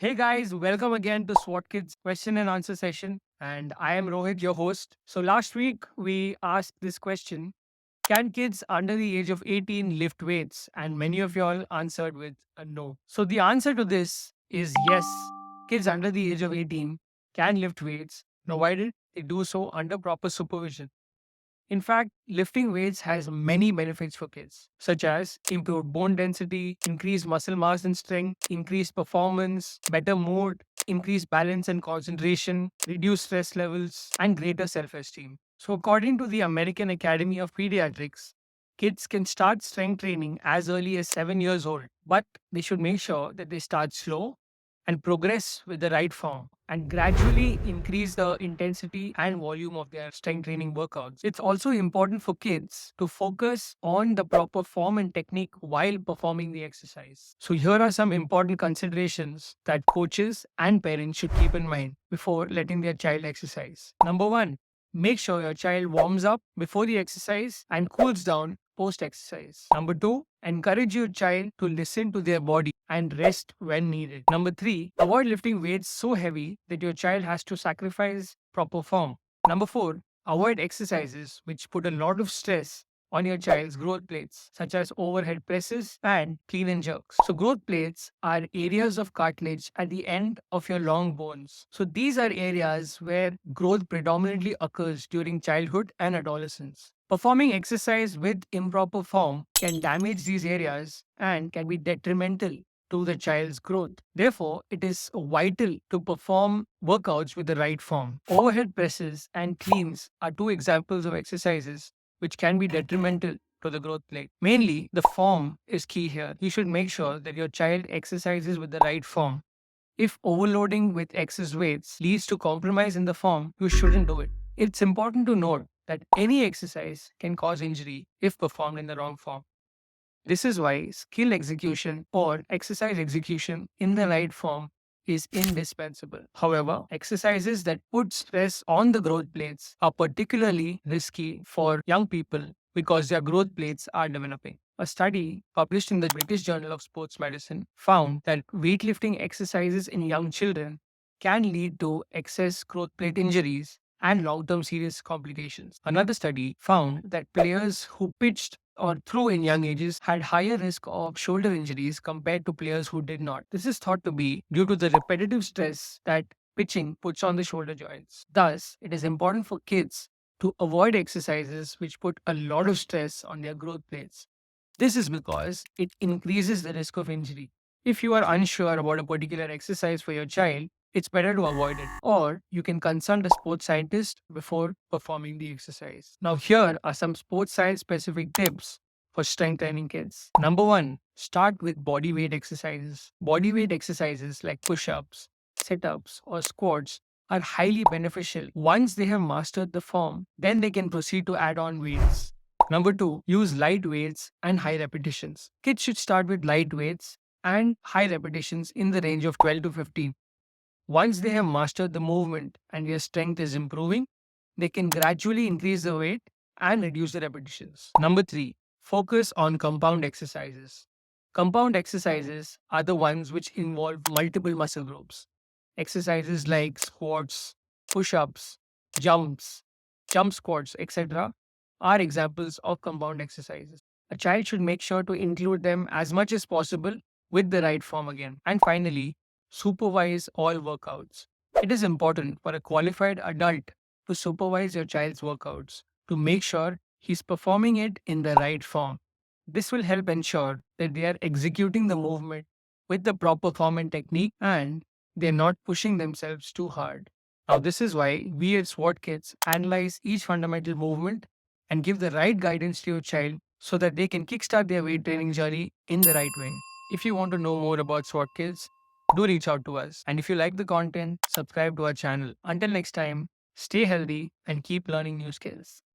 Hey guys, welcome again to SWAT Kids question and answer session. And I am Rohit, your host. So last week we asked this question: can kids under the age of 18 lift weights? And many of y'all answered with a no. So the answer to this is yes. Kids under the age of 18 can lift weights provided they do so under proper supervision. In fact, lifting weights has many benefits for kids, such as improved bone density, increased muscle mass and strength, increased performance, better mood, increased balance and concentration, reduced stress levels, and greater self esteem. So, according to the American Academy of Pediatrics, kids can start strength training as early as 7 years old, but they should make sure that they start slow and progress with the right form and gradually increase the intensity and volume of their strength training workouts. It's also important for kids to focus on the proper form and technique while performing the exercise. So, here are some important considerations that coaches and parents should keep in mind before letting their child exercise. Number one, make sure your child warms up before the exercise and cools down post exercise. Number two, encourage your child to listen to their body and rest when needed. Number three, avoid lifting weights so heavy that your child has to sacrifice proper form. Number four, avoid exercises which put a lot of stress on your child's growth plates, such as overhead presses and clean and jerks. So, growth plates are areas of cartilage at the end of your long bones. So, these are areas where growth predominantly occurs during childhood and adolescence. Performing exercise with improper form can damage these areas and can be detrimental to the child's growth. Therefore, it is vital to perform workouts with the right form. Overhead presses and cleans are two examples of exercises which can be detrimental to the growth plate. Mainly, the form is key here. You should make sure that your child exercises with the right form. If overloading with excess weights leads to compromise in the form, you shouldn't do it. It's important to note that any exercise can cause injury if performed in the wrong form. This is why skill execution or exercise execution in the right form is indispensable. However, exercises that put stress on the growth plates are particularly risky for young people because their growth plates are developing. A study published in the British Journal of Sports Medicine found that weightlifting exercises in young children can lead to excess growth plate injuries and long term serious complications. Another study found that players who pitched or threw in young ages had higher risk of shoulder injuries compared to players who did not. This is thought to be due to the repetitive stress that pitching puts on the shoulder joints. Thus, it is important for kids to avoid exercises which put a lot of stress on their growth plates. This is because it increases the risk of injury. If you are unsure about a particular exercise for your child, it's better to avoid it. Or you can consult a sports scientist before performing the exercise. Now, here are some sports science specific tips for strength training kids. Number one, start with body weight exercises. Body weight exercises like push ups, sit ups, or squats are highly beneficial. Once they have mastered the form, then they can proceed to add on weights. Number two, use light weights and high repetitions. Kids should start with light weights and high repetitions in the range of 12 to 15. Once they have mastered the movement and their strength is improving, they can gradually increase the weight and reduce the repetitions. Number three, focus on compound exercises. Compound exercises are the ones which involve multiple muscle groups. Exercises like squats, push ups, jumps, jump squats, etc., are examples of compound exercises. A child should make sure to include them as much as possible with the right form again. And finally, supervise all workouts. It is important for a qualified adult to supervise your child's workouts to make sure he's performing it in the right form. This will help ensure that they are executing the movement with the proper form and technique and they're not pushing themselves too hard. Now, this is why we at SWAT Kids analyze each fundamental movement and give the right guidance to your child so that they can kickstart their weight training journey in the right way. If you want to know more about SWAT Kids, do reach out to us. And if you like the content, subscribe to our channel. Until next time, stay healthy and keep learning new skills.